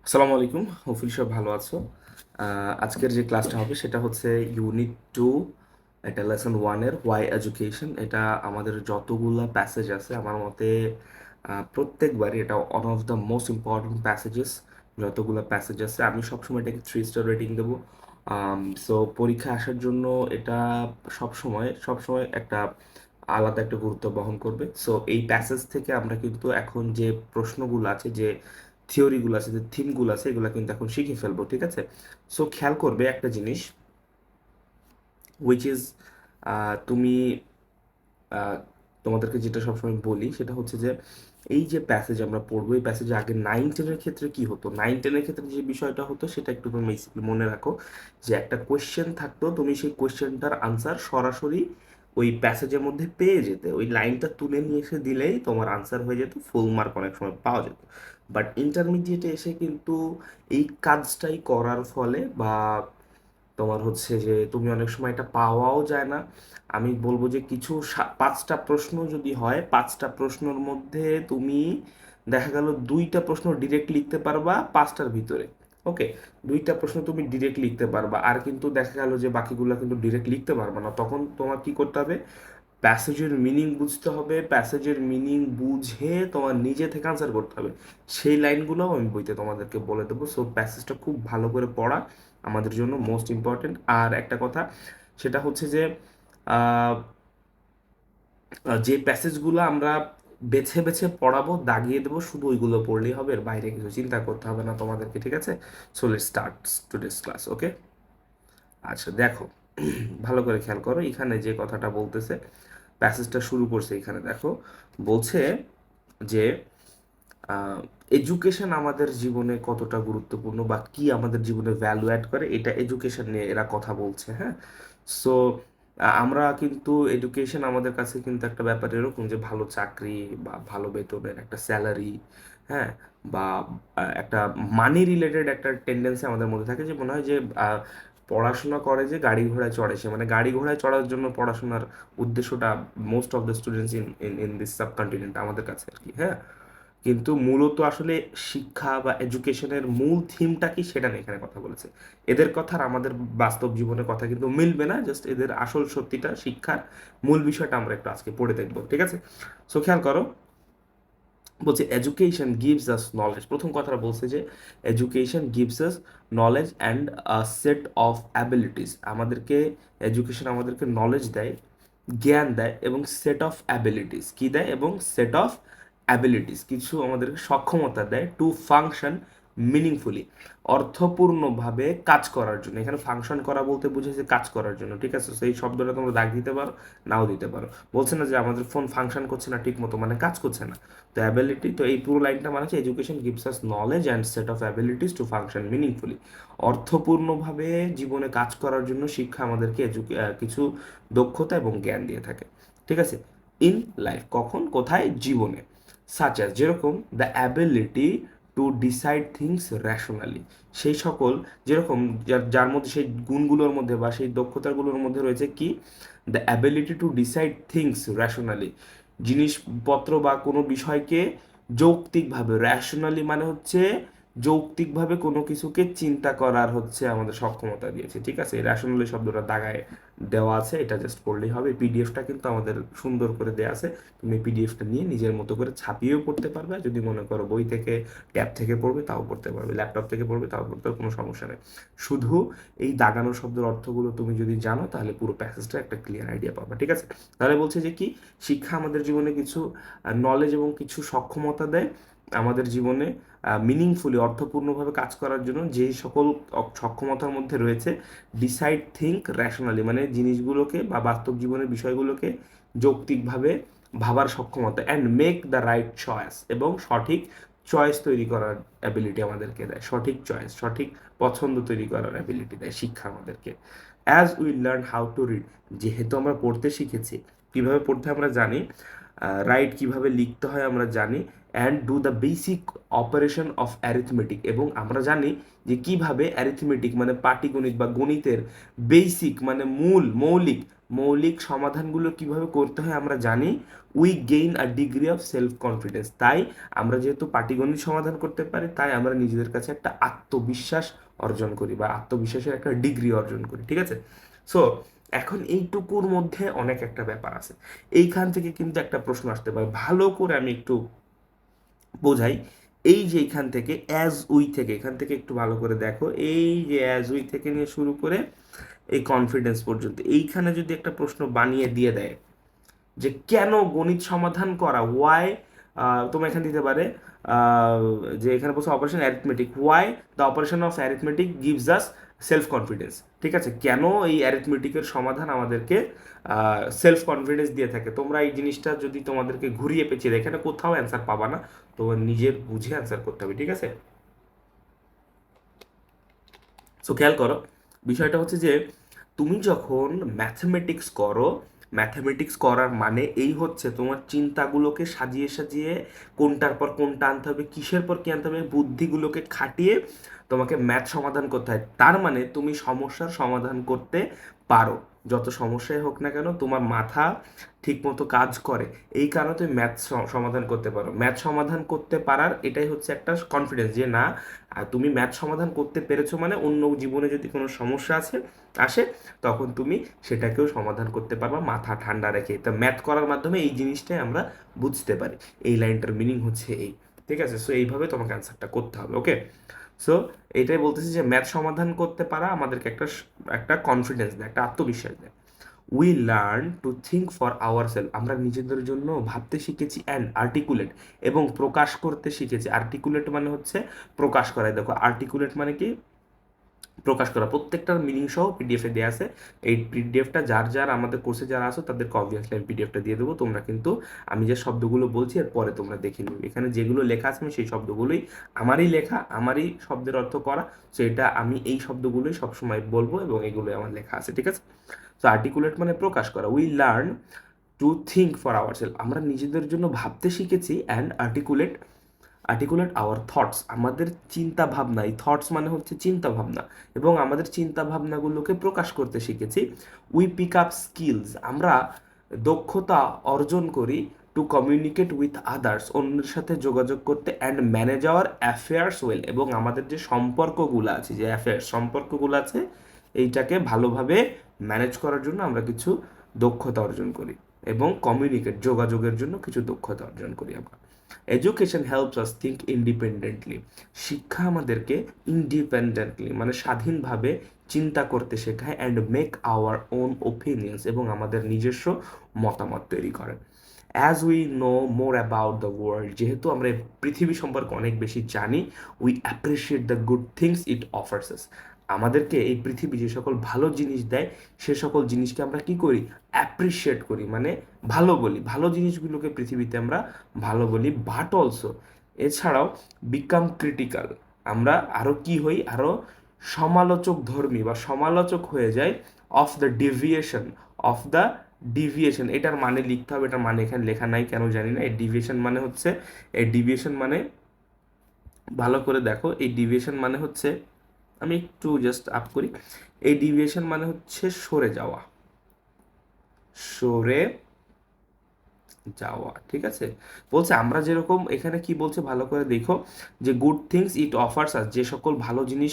আসসালামু আলাইকুম, হোপফুলি সব ভালো আছো। আজকের যে ক্লাসটা হবে সেটা হচ্ছে ইউনিট 2, এটা লেসন 1-এর ওয়াই এডুকেশন। এটা আমাদের যতগুলা প্যাসেজ আছে আমার মতে প্রত্যেকবারই এটা one of the most important passages. যতগুলো প্যাসেজ আছে আমি সবসময় এটাকে 3 স্টার রেটিং দেবো। সো পরীক্ষা আসার জন্য এটা সবসময় একটা আলাদা একটা গুরুত্ব বহন করবে। সো এই প্যাসেজ থেকে আমরা কিন্তু এখন যে প্রশ্নগুলো আছে, যে থিওরিগুলো আছে, যে থিমগুলো আছে, এগুলো কিন্তু এখন শিখে ফেলবো, ঠিক আছে? সো খেয়াল করবে একটা জিনিস, উইচ ইজ তুমি আহ, তোমাদেরকে যেটা সবসময় বলি সেটা হচ্ছে যে এই যে প্যাসেজ আমরা পড়বো, এই প্যাসেজে আগে 9-10-এর ক্ষেত্রে কি হতো, 9-10-এর ক্ষেত্রে যে বিষয়টা হতো সেটা একটু তুমি বেসিকলি মনে রাখো। যে একটা কোয়েশ্চেন থাকতো, তুমি সেই কোয়েশ্চেনটার আনসার সরাসরি ওই প্যাসেজের মধ্যে পেয়ে যেতে, ওই লাইনটা তুলে নিয়ে এসে দিলেই তোমার আনসার হয়ে যেত, ফুল মার্ক অনেক সময় পাওয়া যেত। বাট ইন্টারমিডিয়েটে এসে কিন্তু এই কাজটাই করার ফলে বা তোমার হচ্ছে যে তুমি অনেক সময় এটা পাওয়াও যায় না। আমি বলবো যে কিছু 5টা প্রশ্ন যদি হয়, 5টা প্রশ্নের মধ্যে তুমি দেখা গেল 2টা প্রশ্ন ডিরেক্ট লিখতে পারবা 5টার ভিতরে। ওকে, 2টা প্রশ্ন তুমি ডিরেক্ট লিখতে পারবা, আর কিন্তু দেখা গেল যে বাকিগুলো কিন্তু ডিরেক্ট লিখতে পারবা না। তখন তোমার কি করতে হবে? প্যাসেজের মিনিং বুঝতে হবে, প্যাসেজের মিনিং বুঝে তোমার নিজে থেকে আনসার করতে হবে। সেই লাইনগুলোও আমি বইতে তোমাদেরকে বলে দেবো। সো প্যাসেজটা খুব ভালো করে পড়া আমাদের জন্য মোস্ট ইম্পর্টেন্ট। আর একটা কথা, সেটা হচ্ছে যে আহ, যে প্যাসেজগুলো আমরা বেছে বেছে পড়াবো, দাগিয়ে দেবো, শুধু ওইগুলো পড়লেই হবে, এর বাইরে কিছু চিন্তা করতে হবে না তোমাদেরকে, ঠিক আছে? So let's start today's class. Okay, আচ্ছা দেখো, ভালো করে খেয়াল করো এখানে যে কথাটা বলতেছে, প্যাসেজটা শুরু করছে এখানে দেখো, বলছে যে এডুকেশন আমাদের জীবনে কতটা গুরুত্বপূর্ণ বা কি আমাদের জীবনে ভ্যালু অ্যাড করে, এটা এডুকেশন নিয়ে এরা কথা বলছে। হ্যাঁ, সো আমরা কিন্তু এডুকেশন আমাদের কাছে কিন্তু একটা ব্যাপার এরকম যে ভালো চাকরি বা ভালো বেতনের একটা স্যালারি, হ্যাঁ, বা একটা মানি রিলেটেড একটা টেন্ডেন্সি আমাদের মধ্যে থাকে, যে মনে হয় যে পড়াশোনা করে যে গাড়ি ঘোড়ায় চড়ে সে, মানে গাড়ি ঘোড়ায় চড়ার জন্য পড়াশোনার উদ্দেশ্যটা most of the students in in in this subcontinent আমাদের কাছে আর কি। হ্যাঁ, কিন্তু মূলত আসলে শিক্ষা বা এডুকেশনের মূল থিমটা কি সেটা নিয়ে এখানে কথা বলেছে। এদের কথা আর আমাদের বাস্তব জীবনের কথা কিন্তু মিলবে না, জাস্ট এদের আসল সত্যিটা, শিক্ষার মূল বিষয়টা আমরা একটু আজকে পড়ে দেখবো, ঠিক আছে? সো খেয়াল করো, বলছে এডুকেশন গিভস আস নলেজ। প্রথম কথাটা বলছে যে education gives us knowledge and a set of abilities. আমাদেরকে এডুকেশন আমাদেরকে নলেজ দেয়, জ্ঞান দেয়, এবং সেট অফ অ্যাবিলিটিস কি দেয়, এবং সেট অফ অ্যাবিলিটিস কিছু আমাদেরকে সক্ষমতা দেয়, টু ফাংশন মিনিংফুলি, অর্থপূর্ণভাবে কাজ করার জন্য। এখানে ফাংশন করা বলতে বুঝেছে কাজ করার জন্য, ঠিক আছে? সেই শব্দটা তোমরা দাগ দিতে পারো, নাও দিতে পারো। বলছে না যে আমাদের ফোন ফাংশন করছে না ঠিক মতো, মানে কাজ করছে না। তো অ্যাবিলিটি, তো এই পুরো লাইনটা মানে হচ্ছে education gives us knowledge and set of abilities to function meaningfully. অর্থপূর্ণভাবে জীবনে কাজ করার জন্য শিক্ষা আমাদেরকে কিছু দক্ষতা এবং জ্ঞান দিয়ে থাকে, ঠিক আছে? ইন লাইফ, কখন, কোথায়? জীবনে। সাচ অ্যাজ, যেরকম the ability to decide things rationally, সেই সকল, যেরকম যার মধ্যে সেই গুণগুলোর মধ্যে বা সেই দক্ষতাগুলোর মধ্যে রয়েছে কি, the ability to decide things rationally, জিনিসপত্র বা কোনো বিষয়কে যৌক্তিকভাবে, র্যাশনালি মানে হচ্ছে যৌক্তিকভাবে কোনো কিছুকে চিন্তা করার হচ্ছে আমাদের সক্ষমতা দিয়েছে, ঠিক আছে? র্যাশনালি শব্দটা দাগায় দেওয়া আছে, এটা জাস্ট পড়লেই হবে। পিডিএফটা কিন্তু আমাদের সুন্দর করে দেওয়া আছে, তুমি পিডিএফটা নিয়ে নিজের মতো করে ছাপিয়েও পড়তে পারবে, আর যদি মনে করো বই থেকে, ট্যাব থেকে পড়বে তাও পড়তে পারবে, ল্যাপটপ থেকে পড়বে তাও পড়তে পারবে, কোনো সমস্যা নেই। শুধু এই দাগানো শব্দের অর্থগুলো তুমি যদি জানো তাহলে পুরো প্যাসেজটা একটা ক্লিয়ার আইডিয়া পাবে, ঠিক আছে? তাহলে বলছে যে কি, শিক্ষা আমাদের জীবনে কিছু নলেজ এবং কিছু সক্ষমতা দেয় আমাদের জীবনে মিনিংফুলি, অর্থপূর্ণভাবে কাজ করার জন্য, যে সকল সক্ষমতার মধ্যে রয়েছে ডিসাইড থিঙ্ক র্যাশনালি, মানে জিনিসগুলোকে বা বাস্তব জীবনের বিষয়গুলোকে যৌক্তিকভাবে ভাবার সক্ষমতা, and make the right choice, এবং সঠিক চয়েস তৈরি করার অ্যাবিলিটি আমাদেরকে দেয়, সঠিক চয়েস, সঠিক পছন্দ তৈরি করার অ্যাবিলিটি দেয় শিক্ষা আমাদেরকে। As we learn how to read, যেহেতু আমরা পড়তে শিখেছি, কিভাবে পড়তে আমরা জানি, রাইট কিভাবে লিখতে হয় আমরা জানি, and do the basic operation of arithmetic, এবং আমরা জানি যে কিভাবে অ্যারিথমেটিক মানে পাটিগণিত বা গণিতের বেসিক মানে মূল মৌলিক মৌলিক সমাধানগুলো কিভাবে করতে হয় আমরা জানি, we gain a degree of self confidence. তাই আমরা যেহেতু পাটিগণিত সমাধান করতে পারি, তাই আমরা নিজেদের কাছে একটা আত্মবিশ্বাস অর্জন করি বা আত্মবিশ্বাসের একটা ডিগ্রি অর্জন করি, ঠিক আছে? সো এখন এইটুকুর মধ্যে অনেক একটা ব্যাপার আছে। এইখান থেকে কিন্তু একটা প্রশ্ন আসতে পারে, ভালো করে আমি একটু বোঝাই। এই যে এখান থেকে অ্যাজ উই থেকে, এখান থেকে একটু ভালো করে দেখো, এই যে অ্যাজ উই থেকে নিয়ে শুরু করে এই কনফিডেন্স পর্যন্ত, এইখানে যদি একটা প্রশ্ন বানিয়ে দিয়ে দেয় যে কেন গণিত সমাধান করা, ওয়াই, তোমার এখানে দিতে পারে আহ, যে এখানে বলছে operation arithmetic, why the operation of arithmetic gives us self confidence. ঠিক আছে, কেন এই অ্যারিথমেটিকের সমাধান আমাদেরকে সেলফ কনফিডেন্স দিয়ে থাকে। তোমরা এই জিনিসটা যদি তোমাদেরকে ঘুরিয়ে পেঁচিয়ে দেয়, এখানে কোথাও অ্যান্সার পাবা না, তোমার নিজের বুঝে অ্যান্সার করতে হবে, ঠিক আছে? সো খেয়াল করো, বিষয়টা হচ্ছে যে তুমি যখন ম্যাথমেটিক্স করো, ম্যাথমেটিক্স করার মানে এই হচ্ছে তোমার চিন্তাগুলোকে সাজিয়ে সাজিয়ে কোনটার পর কোনটা আনতে হবে, কিসের পর কি আনতে হবে, বুদ্ধিগুলোকে খাটিয়ে তোমাকে ম্যাথ সমাধান করতে হয়। তার মানে তুমি সমস্যার সমাধান করতে পারো, যত সমস্যাই হোক না কেন তোমার মাথা ঠিকমতো কাজ করে, এই কারণে তুমি ম্যাথ সমাধান করতে পারো। ম্যাথ সমাধান করতে পারার এটাই হচ্ছে একটা কনফিডেন্স যে না, তুমি ম্যাথ সমাধান করতে পেরেছো মানে অন্য জীবনে যদি কোনো সমস্যা আসে তখন তুমি সেটাকেও সমাধান করতে পারবা মাথা ঠান্ডা রেখে। তো ম্যাথ করার মাধ্যমে এই জিনিসটাই আমরা বুঝতে পারি। এই লাইনটার মিনিং হচ্ছে এই, ঠিক আছে? সো এইভাবে তোমাকে অ্যান্সারটা করতে হবে, ওকে? সো এটাই বলতেছি যে ম্যাথ সমাধান করতে পারা আমাদেরকে একটা একটা কনফিডেন্স দেয়, একটা আত্মবিশ্বাস দেয়। We learn to think for our self, আমরা নিজেদের জন্য ভাবতে শিখেছি, অ্যান্ড আর্টিকুলেট, এবং প্রকাশ করতে শিখেছি। আর্টিকুলেট মানে হচ্ছে প্রকাশ করা। দেখো আর্টিকুলেট মানে কি, প্রকাশ করা। প্রত্যেকটার মিনিং সহ পিডিএফে দেওয়া আছে। এই পিডিএফটা যার যার আমাদের কোর্সে যারা আছো তাদেরকে অবভিয়াসলি আমি পিডিএফটা দিয়ে দেবো। তোমরা কিন্তু আমি যে শব্দগুলো বলছি এর পরে তোমরা দেখে নিবে, এখানে যেগুলো লেখা আছে আমি সেই শব্দগুলোই, আমারই লেখা, আমারই শব্দের অর্থ করা। সো এটা আমি এই শব্দগুলোই সবসময় বলবো এবং এগুলোই আমার লেখা আছে, ঠিক আছে? তো আর্টিকুলেট মানে প্রকাশ করা। We learn to think for our self, আমরা নিজেদের জন্য ভাবতে শিখেছি, and articulate articulate hour thoughts, আমাদের চিন্তা ভাবনা, এই থটস মানে হচ্ছে চিন্তা ভাবনা, এবং আমাদের চিন্তা ভাবনাগুলোকে প্রকাশ করতে শিখেছি। উই পিক আপ স্কিলস, আমরা দক্ষতা অর্জন করি, টু কমিউনিকেট উইথ আদার্স, অন্যের সাথে যোগাযোগ করতে, and manage hour affairs well, এবং আমাদের যে সম্পর্কগুলো আছে, যে অ্যাফেয়ার্স সম্পর্কগুলো আছে এইটাকে ভালোভাবে ম্যানেজ করার জন্য আমরা কিছু দক্ষতা অর্জন করি, এবং কমিউনিকেট যোগাযোগের জন্য কিছু দক্ষতা অর্জন করি আমরা। Education helps us think independently, শিক্ষা আমাদেরকে ইন্ডিপেন্ডেন্টলি মানে স্বাধীনভাবে চিন্তা করতে শেখায়, and make our own opinions, এবং আমাদের নিজস্ব মতামত তৈরি করে। As we know more about the world, যেহেতু আমরা এই পৃথিবী সম্পর্কে অনেক বেশি জানি, we appreciate the good things it offers us, আমাদেরকে এই পৃথিবী যে সকল ভালো জিনিস দেয় সে সকল জিনিসকে আমরা কি করি, অ্যাপ্রিসিয়েট করি, মানে ভালো বলি, ভালো জিনিসগুলোকে পৃথিবীতে আমরা ভালো বলি। বাট অলসো, এছাড়াও বিকাম ক্রিটিক্যাল, আমরা আরও কি হই, আরও সমালোচক ধর্মী বা সমালোচক হয়ে যায়, of the deviation, of the deviation, এটার মানে লিখতে হবে, এটার মানে এখানে লেখা নাই কেন জানি না। এই ডিভিয়েশন মানে হচ্ছে, এই ডিভিয়েশন মানে ভালো করে দেখো, এই ডিভিয়েশন মানে হচ্ছে, আমি একটু জাস্ট আপ করি, এই ডিভিয়েশন মানে হচ্ছে সরে যাওয়া, সরে যাওয়া, ঠিক আছে? বলছে আমরা যেরকম, এখানে কি বলছে ভালো করে দেখো, যে গুড থিংস ইট অফার্স আস, যে সকল ভালো জিনিস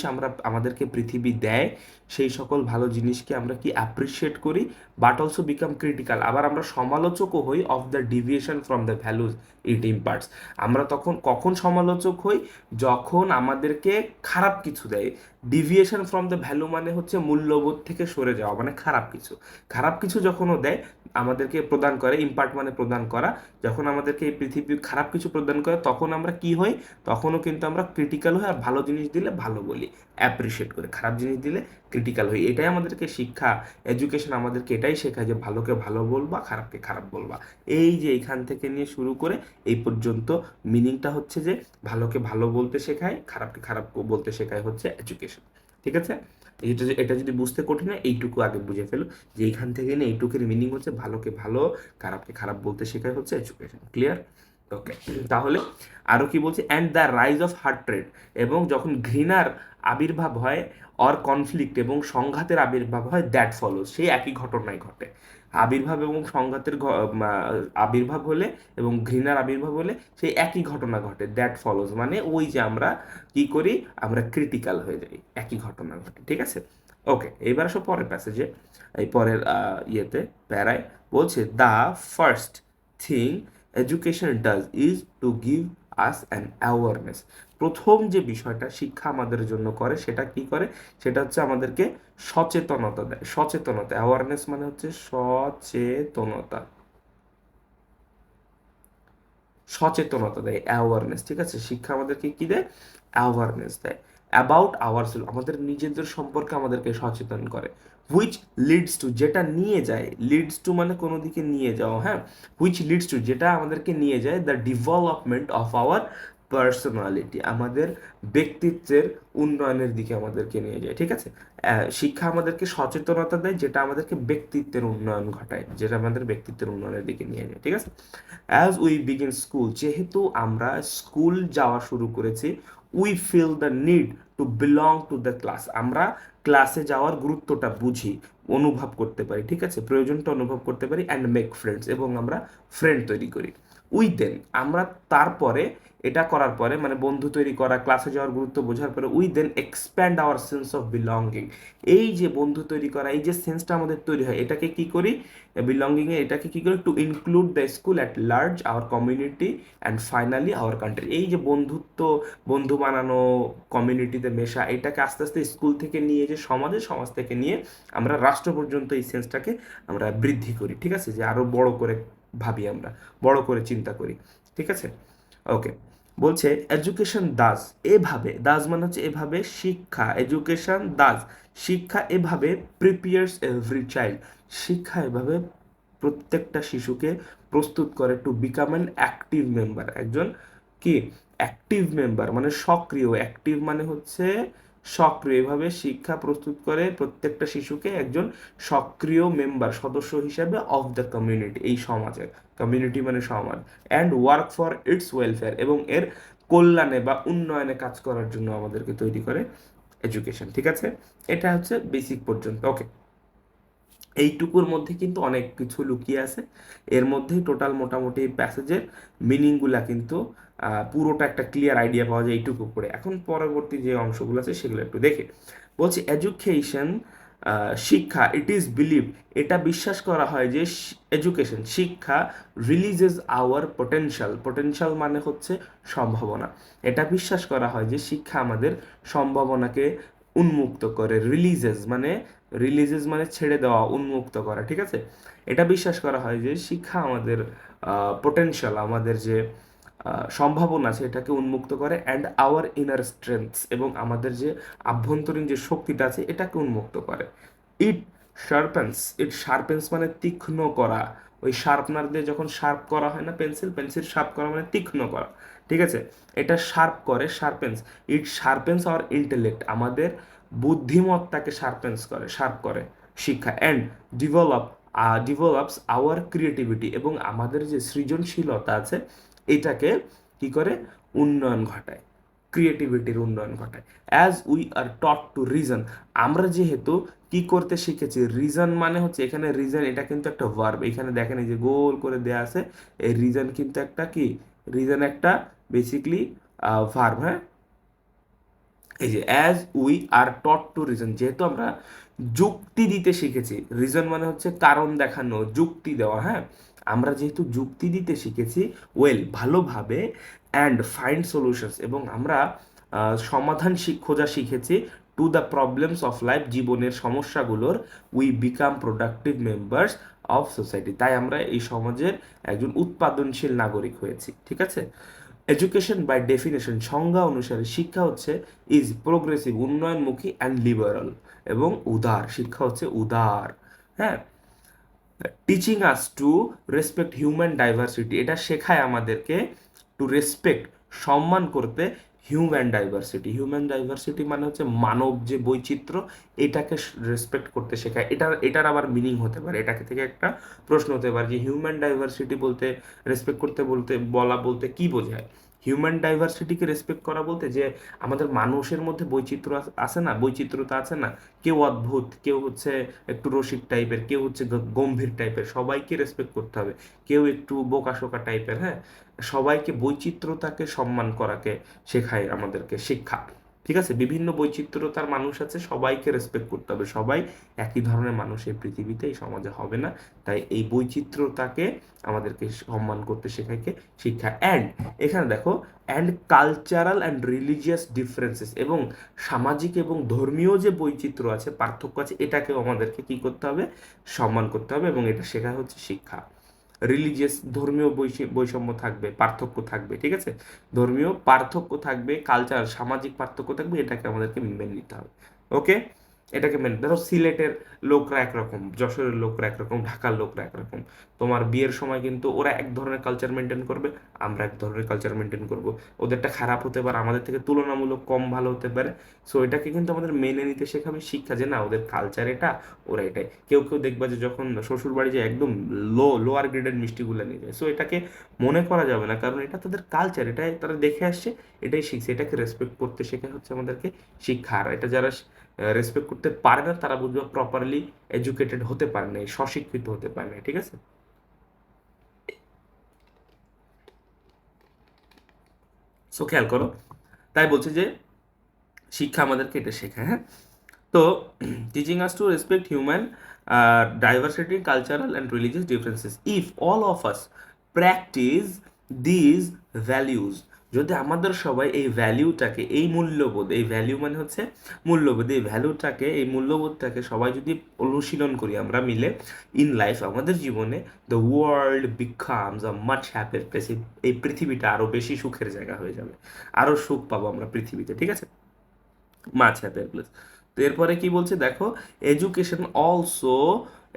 আমাদেরকে পৃথিবী দেয় সেই সকল ভালো জিনিসকে আমরা কি অ্যাপ্রিসিয়েট করি। বাট অলসো বিকাম ক্রিটিক্যাল, আবার আমরা সমালোচকও হই, of the deviation from the values it imparts, আমরা তখন কখন সমালোচক হই, যখন আমাদেরকে খারাপ কিছু দেয়। ডিভিয়েশন ফ্রম দ্য ভ্যালু মানে হচ্ছে মূল্যবোধ থেকে সরে যাওয়া, মানে খারাপ কিছু, খারাপ কিছু যখনও দেয় আমাদেরকে প্রদান করে, ইম্পার্ট মানে প্রদান করা, যখন আমাদেরকে এই পৃথিবী খারাপ কিছু প্রদান করে তখন আমরা কি হই, তখনও কিন্তু আমরা ক্রিটিক্যাল হই, আর ভালো জিনিস দিলে ভালো বলি, অ্যাপ্রিসিয়েট করে, খারাপ জিনিস দিলে ক্রিটিক্যাল হই। এটাই আমাদেরকে শিক্ষা, এডুকেশন আমাদেরকে এটাই শেখায় যে ভালোকে ভালো বলবা, খারাপকে খারাপ বলবা। এই যে এখান থেকে নিয়ে শুরু করে এই পর্যন্ত মিনিংটা হচ্ছে যে ভালোকে ভালো বলতে শেখায়, খারাপকে খারাপ বলতে শেখায় হচ্ছে এডুকেশন, ঠিক আছে? এটা যদি বুঝতে কঠিন হয় এইটুকু আগে বুঝে ফেলো, যে এইখান থেকে নিয়ে এইটুকুর মিনিং হচ্ছে ভালোকে ভালো, খারাপকে খারাপ বলতে শেখায় হচ্ছে এডুকেশন। ক্লিয়ার? ওকে, তাহলে আরও কি বলছে, অ্যান্ড দ্য রাইজ অফ হার্ট্রেড, এবং যখন ঘৃণার আবির্ভাব হয়, অর কনফ্লিক্ট, এবং সংঘাতের আবির্ভাব হয়, দ্যাট ফলোজ, সেই একই ঘটনায় ঘটে। আবির্ভাব এবং সংঘাতের আবির্ভাব হলে এবং ঘৃণার আবির্ভাব হলে সেই একই ঘটনা ঘটে, দ্যাট ফলোজ, মানে ওই যে আমরা কি করি, আমরা ক্রিটিক্যাল হয়ে যাই, একই ঘটনা ঘটে, ঠিক আছে। ওকে, এবার আসো পরের প্যাসেজে, এই পরের ইয়েতে প্যারায় বলছে, the first thing education does is to give us an awareness. প্রথম যে বিষয়টা শিক্ষা আমাদের জন্য করে সেটা কি করে, সেটা হচ্ছে আমাদেরকে সচেতনতা দেয়। সচেতনতা, অ্যাওয়ারনেস মানে হচ্ছে সচেতনতা, সচেতনতা দেয়, অ্যাওয়ারনেস, ঠিক আছে। শিক্ষা আমাদেরকে কি দেয়, অ্যাওয়ারনেস দেয় অ্যাবাউট আওয়ার সেলফ, আমাদের নিজেদের সম্পর্কে আমাদেরকে সচেতন করে। হুইচ লিডস টু, যেটা নিয়ে যায়, লিডস টু মানে কোনো দিকে নিয়ে যাও, হ্যাঁ, হুইচ লিডস টু যেটা আমাদেরকে নিয়ে যায়, the development of our personality, আমাদের ব্যক্তিত্বের উন্নয়নের দিকে আমাদেরকে নিয়ে যায়, ঠিক আছে। শিক্ষা আমাদেরকে সচেতনতা দেয় যেটা আমাদেরকে ব্যক্তিত্বের উন্নয়ন ঘটায়, যেটা আমাদের ব্যক্তিত্বের উন্নয়নের দিকে নিয়ে যায়, ঠিক আছে। অ্যাজ উই বিগিন স্কুল, যেহেতু আমরা স্কুল যাওয়া শুরু করেছি, we feel the need to belong to the class, আমরা ক্লাসে যাওয়ার গুরুত্বটা বুঝি, অনুভব করতে পারি, ঠিক আছে, প্রয়োজনটা অনুভব করতে পারি, অ্যান্ড মেক ফ্রেন্ডস, এবং আমরা ফ্রেন্ড তৈরি করি। উই দেন, আমরা তারপরে এটা করার পরে, মানে বন্ধু তৈরি করা, ক্লাসে যাওয়ার গুরুত্ব বোঝার পরে, we then expand our sense of belonging, এই যে বন্ধু তৈরি করা, এই যে সেন্সটা আমাদের তৈরি হয়, এটাকে কি করি, বিলঙ্গিং এ এটাকে কি করি, two include the school at large, our community and finally our country, এই যে বন্ধুত্ব, বন্ধু বানানো, কমিউনিটিতে মেশা, এটাকে আস্তে আস্তে স্কুল থেকে নিয়ে যে সমাজে, সমাজ থেকে নিয়ে আমরা রাষ্ট্র পর্যন্ত এই সেন্সটাকে আমরা বৃদ্ধি করি, ঠিক আছে, যে আরো বড় করে ভাবি, আমরা বড় করে চিন্তা করি, ঠিক আছে। ওকে, বলছে এডুকেশন দাস, এভাবে, দাস মানে হচ্ছে এভাবে, শিক্ষা, এডুকেশন দাস, শিক্ষা এভাবে প্রিপেয়ার্স এভরি চাইল্ড, শিক্ষা এভাবে প্রত্যেকটা শিশুকে প্রস্তুত করে to become an active member, একজন কি অ্যাক্টিভ মেম্বার, মানে সক্রিয়, অ্যাক্টিভ মানে হচ্ছে সক্রিয়, এভাবে শিক্ষা প্রস্তুত করে প্রত্যেকটা শিশুকে একজন সক্রিয় মেম্বার, সদস্য হিসেবে অফ দ্য কমিউনিটি, এই সমাজের, কমিউনিটি মানে সমাজ, and work for its welfare, এবং এর কল্যাণে বা উন্নয়নে কাজ করার জন্য আমাদেরকে তৈরি করে এডুকেশন, ঠিক আছে। এটা হচ্ছে বেসিক পর্যন্ত। ওকে, এইটুকুর মধ্যে কিন্তু অনেক কিছু লুকিয়ে আছে, এর মধ্যেই টোটাল মোটামুটি প্যাসেজের মিনিংগুলা কিন্তু পুরোটা একটা ক্লিয়ার আইডিয়া পাওয়া যায় এইটুকু পড়ে। এখন পরবর্তী যে অংশগুলো আছে সেগুলো একটু দেখে। বলছি এডুকেশন, শিক্ষা, ইট ইজ বিলিভ, এটা বিশ্বাস করা হয় যে এডুকেশন, শিক্ষা, রিলিজেস আওয়ার পোটেনশিয়াল, পোটেনশিয়াল মানে হচ্ছে সম্ভাবনা, এটা বিশ্বাস করা হয় যে শিক্ষা আমাদের সম্ভাবনাকে উন্মুক্ত করে, রিলিজেস মানে, রিলিজেস মানে ছেড়ে দেওয়া, উন্মুক্ত করা, ঠিক আছে। এটা বিশ্বাস করা হয় যে শিক্ষা আমাদের পোটেনশিয়াল, আমাদের যে সম্ভাবনা আছে এটাকে উন্মুক্ত করে, অ্যান্ড আওয়ার ইনার স্ট্রেংথস, এবং আমাদের যে আভ্যন্তরীণ যে শক্তিটা আছে এটাকে উন্মুক্ত করে। ইট শার্পেন্স, ইট শার্পেন্স মানে তীক্ষ্ণ করা, ওই শার্পনার দিয়ে যখন শার্প করা হয় না পেন্সিল, পেন্সিল শার্প করা মানে তীক্ষ্ণ করা, ঠিক আছে, এটা শার্প করে, শার্পেন্স, ইট শার্পেন্স আওয়ার ইন্টেলেক্ট, আমাদের বুদ্ধিমত্তাকে শার্পেন্স করে, শার্প করে শিক্ষা, and develop, develops our creativity, এবং আমাদের যে সৃজনশীলতা আছে এটাকে কি করে, উন্নয়ন ঘটায়, ক্রিয়েটিভিটির উন্নয়ন ঘটায়। As we are taught to reason, আমরা যেহেতু কি করতে শিখেছি, রিজন মানে হচ্ছে, এখানে রিজন এটা কিন্তু একটা ভার্ব, এখানে দেখেন এই যে গোল করে দেয়া আছে, এই রিজন কিন্তু একটা কি, রিজন একটা বেসিকলি ভার্ব, হ্যাঁ। এই যে as we are taught to reason, যেহেতু আমরা যুক্তি দিতে শিখেছি, রিজন মানে হচ্ছে কারণ দেখানো, যুক্তি দেওয়া, হ্যাঁ, আমরা যেহেতু যুক্তি দিতে শিখেছি ওয়েল, ভালোভাবে, অ্যান্ড ফাইন্ড সলিউশনস, এবং আমরা সমাধান খোঁজা শিখেছি, to the problems of life, জীবনের সমস্যাগুলোর, we become productive members of society, তাই আমরা এই সমাজের একজন উৎপাদনশীল নাগরিক হয়েছি, ঠিক আছে। এডুকেশন বাই ডেফিনেশন, সংজ্ঞা অনুসারে শিক্ষা হচ্ছে ইজ প্রোগ্রেসিভ, উন্নয়নমুখী, অ্যান্ড লিবারাল, এবং উদার, শিক্ষা হচ্ছে উদার, হ্যাঁ। Teaching us to respect human diversity, এটা শেখায় আমাদেরকে টু রেসপেক্ট, সম্মান করতে, হিউম্যান ডাইভার্সিটি, হিউম্যান ডাইভার্সিটি মানে হচ্ছে মানব যে বৈচিত্র্য, এটাকে রেসপেক্ট করতে শেখায়, এটার আবার মিনিং হতে পারে, এটাকে থেকে একটা প্রশ্ন হতে পারে যে হিউম্যান ডাইভার্সিটি বলতে, রেসপেক্ট করতে বলতে, বলা বলতে কি বোঝায়। হিউম্যান ডাইভার্সিটিকে রেসপেক্ট করা বলতে যে আমাদের মানুষের মধ্যে বৈচিত্র্য আছে না, বৈচিত্র্যতা আছে না, কেউ অদ্ভুত, কেউ হচ্ছে একটু রসিক টাইপের, কেউ হচ্ছে গম্ভীর টাইপের, সবাইকে রেসপেক্ট করতে হবে, কেউ একটু বোকাশোকা টাইপের, হ্যাঁ, সবাইকে বৈচিত্র্যতাকে সম্মান করাকে শেখায় আমাদেরকে শিক্ষা। ঠিক আছে, বিভিন্ন বৈচিত্র্যতার মানুষ আছে, সবাইকে রেসপেক্ট করতে হবে, সবাই একই ধরনের মানুষ এই পৃথিবীতে এই সমাজে হবে না, তাই এই বৈচিত্র্যতাকে আমাদেরকে সম্মান করতে শেখায় কে? শিক্ষা। অ্যান্ড এখানে দেখো, and cultural and religious differences, এবং সামাজিক এবং ধর্মীয় যে বৈচিত্র্য আছে, পার্থক্য আছে, এটাকেও আমাদেরকে কি করতে হবে? সম্মান করতে হবে, এবং এটা শেখা হচ্ছে শিক্ষা। রিলিজিয়াস, ধর্মীয় বৈষম্য থাকবে, পার্থক্য থাকবে, ঠিক আছে, ধর্মীয় পার্থক্য থাকবে, কালচার সামাজিক পার্থক্য থাকবে, এটাকে আমাদেরকে মেনে নিতে হবে। ওকে, এটাকে মেনে, ধরো সিলেটের লোকরা একরকম, যশোরের লোকরা একরকম, ঢাকার লোকরা একরকম, তোমার বিয়ের সময় কিন্তু ওরা এক ধরনের কালচার মেনটেন করবে, আমরা এক ধরনের কালচার মেনটেন করব, ওদেরটা খারাপ হতে পারে, আমাদের থেকে তুলনামূলক কম ভালো হতে পারে। সো এটাকে কিন্তু আমাদের মেনে নিতে শেখাবে শিক্ষা, যে না, ওদের কালচার এটা, ওরা এটাই। কেউ কেউ দেখবা যে যখন শ্বশুর বাড়ি যায় একদম লোয়ার গ্রেডের মিষ্টিগুলো নিয়ে যায়, সো এটাকে মনে করা যাবে না, কারণ এটা তাদের কালচার, এটাই তারা দেখে আসছে, এটাই শিখছে, এটাকে রেসপেক্ট করতে শেখা হচ্ছে আমাদেরকে শিক্ষা। আর এটা যারা রেসপেক্ট করতে পারে না, তারা বুঝবে প্রপারলি এডুকেটেড হতে পারে না, স্বশিক্ষিত হতে পারে না, ঠিক আছে। সো খেয়াল করো, তাই বলছে যে শিক্ষা আমাদেরকে এটা শেখায়, হ্যাঁ। তো teaching us to respect human diversity, cultural and religious differences. If all of us practice these values, যদি আমাদের সবাই এই ভ্যালিউটাকে, এই মূল্যবোধ, এই ভ্যালিউ মানে হচ্ছে মূল্যবোধ, এই ভ্যালুটাকে, এই মূল্যবোধটাকে সবাই যদি অনুশীলন করি আমরা মিলে ইন লাইফ, আমাদের জীবনে, the world becomes a much happier place, এই পৃথিবীটা আরও বেশি সুখের জায়গা হয়ে যাবে, আরও সুখ পাবো আমরা পৃথিবীতে, ঠিক আছে, মাছ হ্যাপিয়ার প্লেস। তো এরপরে কি বলছে দেখো, education also,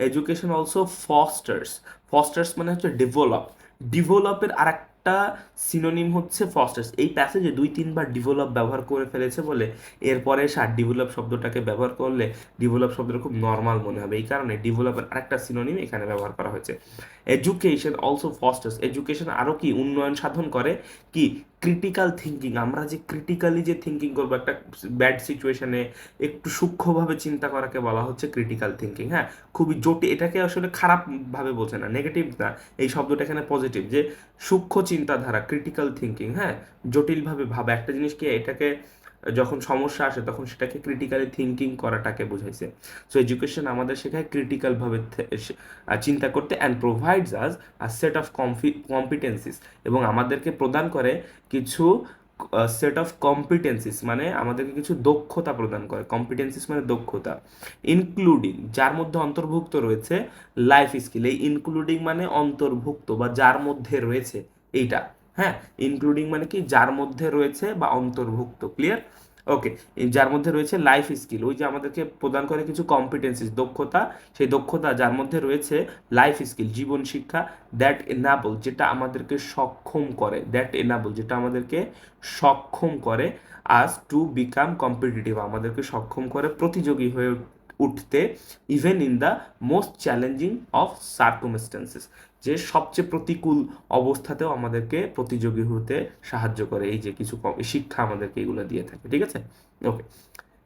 education also Faustus, Faustus মানে হচ্ছে ডেভেলপ, ডেভেলপের আর একটা সিনোনিম হচ্ছে ফস্টার্স। এই প্যাসেজে 2-3 বার ডেভেলপ ব্যবহার করে ফেলেছে বলে এরপরে ডেভেলপ শব্দটাকে ব্যবহার করলে ডেভেলপ শব্দটা খুব নর্মাল মনে হবে, এই কারণে ডেভেলপের আরেকটা সিনোনিম এখানে ব্যবহার করা হয়েছে। এডুকেশন অলসো ফস্টার্স, এডুকেশন আরও কি উন্নয়ন সাধন করে, কি ক্রিটিক্যাল থিঙ্কিং, আমরা যে ক্রিটিক্যালি যে থিঙ্কিং করবো একটা ব্যাড সিচুয়েশনে, একটু সূক্ষ্মভাবে চিন্তা করাকে বলা হচ্ছে ক্রিটিক্যাল থিঙ্কিং, হ্যাঁ, খুবই জটিল, এটাকে আসলে খারাপভাবে বলছে না, নেগেটিভ না, এই শব্দটা এখানে পজিটিভ, যে সূক্ষ্ম চিন্তাধারা, ক্রিটিক্যাল থিঙ্কিং, হ্যাঁ, জটিলভাবে ভাবা একটা জিনিসকে, এটাকে যখন সমস্যা আসে তখন সেটাকে ক্রিটিক্যালি থিঙ্কিং করাটাকে বোঝাইছে। সো এডুকেশন আমাদের শেখায় ক্রিটিক্যালভাবে চিন্তা করতে, and provides us a set of competencies, এবং আমাদেরকে প্রদান করে কিছু সেট অফ কম্পিটেন্সিস, মানে আমাদেরকে কিছু দক্ষতা প্রদান করে, কম্পিটেন্সিস মানে দক্ষতা, ইনক্লুডিং, যার মধ্যে অন্তর্ভুক্ত রয়েছে লাইফ স্কিল, এই ইনক্লুডিং মানে অন্তর্ভুক্ত বা যার মধ্যে রয়েছে এইটা, হ্যাঁ, ইনক্লুডিং মানে কি যার মধ্যে রয়েছে বা অন্তর্ভুক্ত, ক্লিয়ার, ওকে, যার মধ্যে রয়েছে লাইফ স্কিল, ওই যে আমাদেরকে প্রদান করে কিছু কম্পিটেন্সিস, দক্ষতা, সেই দক্ষতা যার মধ্যে রয়েছে লাইফ স্কিল, জীবন শিক্ষা, দ্যাট এনাবল, যেটা আমাদেরকে সক্ষম করে, দ্যাট এনাবল, যেটা আমাদেরকে সক্ষম করে আস টু বিকাম কম্পিটিটিভ, আমাদেরকে সক্ষম করে প্রতিযোগী হয়ে উঠতে, even in the most challenging of circumstances, যে সবচেয়ে প্রতিকূল অবস্থাতেও আমাদেরকে প্রতিযোগী হতে সাহায্য করে, এই যে কিছু শিক্ষা আমাদেরকে এগুলো দিয়ে থাকে, ঠিক আছে, okay.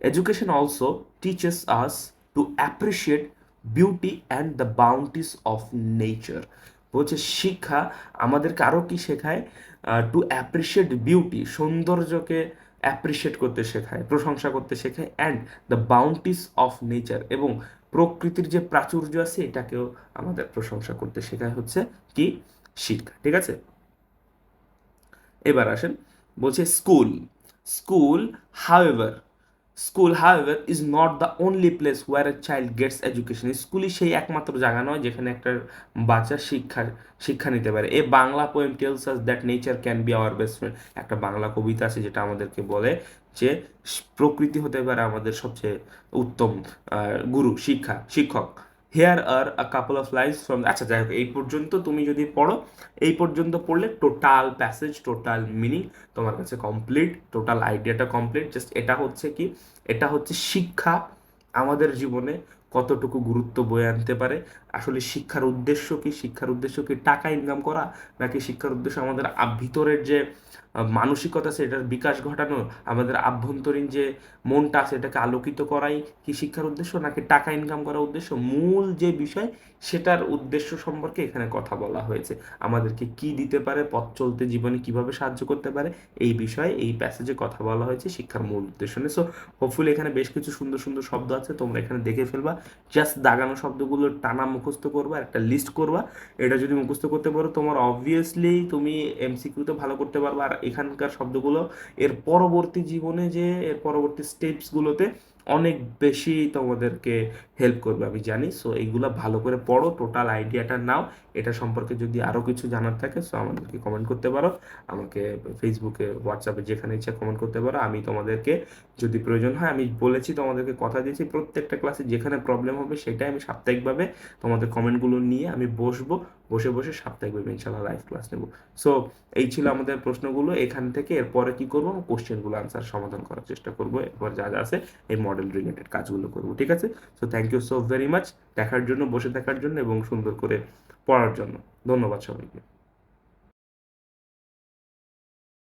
Education also teaches us to appreciate beauty and the bounties of nature, বলছে শিক্ষা আমাদেরকে আরও কি শেখায়, টু অ্যাপ্রিসিয়েট বিউটি, সৌন্দর্যকে অ্যাপ্রিসিয়েট করতে শেখায়, প্রশংসা করতে শেখায়, and the bounties of nature, এবং প্রকৃতির যে প্রাচুর্য আছে এটাকেও আমাদের প্রশংসা করতে শেখায় হচ্ছে কি? শিক্ষা, ঠিক আছে। এবার আসেন, বলছে school, school however, school however is not the only place where a child gets education, স্কুলই সেই একমাত্র জায়গা নয় যেখানে একটা বাচ্চা শিক্ষা নিতে পারে। A Bangla poem tells us that nature can be our best friend, একটা বাংলা কবিতা আছে যেটা আমাদেরকে বলে যে প্রকৃতি হতে পারে আমাদের সবচেয়ে উত্তম গুরু, শিক্ষক। Here are a couple of lines from, আচ্ছা যাই হোক, এই পর্যন্ত তুমি যদি পড়ো, এই পর্যন্ত পড়লে টোটাল প্যাসেজ, টোটাল মিনিং তোমার কাছে কমপ্লিট, টোটাল আইডিয়াটা কমপ্লিট। জাস্ট এটা হচ্ছে কি, এটা হচ্ছে শিক্ষা আমাদের জীবনে কতটুকু গুরুত্ব বয়ে আনতে পারে, আসলে শিক্ষার উদ্দেশ্য কি? শিক্ষার উদ্দেশ্য কি টাকা ইনকাম করা, নাকি শিক্ষার উদ্দেশ্য আমাদের ভিতরের যে মানসিকতা আছে এটার বিকাশ ঘটানো, আমাদের আভ্যন্তরীণ যে মনটা আছে এটাকে আলোকিত করাই কি শিক্ষার উদ্দেশ্য, নাকি টাকা ইনকাম করার উদ্দেশ্য? মূল যে বিষয় সেটার উদ্দেশ্য সম্পর্কে এখানে কথা বলা হয়েছে। আমাদেরকে কি দিতে পারে, পথ চলতে জীবনে কিভাবে সাহায্য করতে পারে, এই বিষয়ে এই প্যাসেজে কথা বলা হয়েছে শিক্ষার মূল উদ্দেশ্য নিয়ে। সো হোপফুলি এখানে বেশ কিছু সুন্দর সুন্দর শব্দ আছে, তোমরা এখানে দেখে ফেলবা। জাস্ট দাগানো শব্দগুলো টানা মুখস্থ করবা, একটা লিস্ট করবা। এটা যদি মুখস্থ করতে পারো তোমার অবভিয়াসলি তুমি এমসিকিউতে ভালো করতে পারবা। আর এখানকার শব্দগুলো এর পরবর্তী জীবনে যে এর পরবর্তী স্টেপসগুলোতে অনেক বেশি তোমাদেরকে হেল্প করবে আমি জানি। সো এইগুলো ভালো করে পড়ো, টোটাল আইডিয়াটা নাও। এটা সম্পর্কে যদি আরও কিছু জানার থাকে সো আমাদেরকে কমেন্ট করতে পারো, আমাকে ফেসবুকে, হোয়াটসঅ্যাপে যেখানে ইচ্ছা কমেন্ট করতে পারো। আমি তোমাদেরকে যদি প্রয়োজন হয়, আমি বলেছি তোমাদেরকে, কথা দিয়েছি, প্রত্যেকটা ক্লাসে যেখানে প্রবলেম হবে সেটাই আমি সাপ্তাহিকভাবে তোমাদের কমেন্টগুলো নিয়ে আমি বসবো, বসে বসে সাপ্তাহিকভাবে ইনশাল্লাহ লাইভ ক্লাস নেব। সো এই ছিল আমাদের প্রশ্নগুলো। এখান থেকে এরপরে কি করবো, কোশ্চেনগুলো আনসার সমাধান করার চেষ্টা করবো, এরপর যা যা আছে এই মডেল রিলেটেড কাজগুলো করবো, ঠিক আছে? So thank you so very much দেখার জন্য, বসে থাকার জন্য এবং সুন্দর করে পড়ার জন্য। ধন্যবাদ সবাইকে।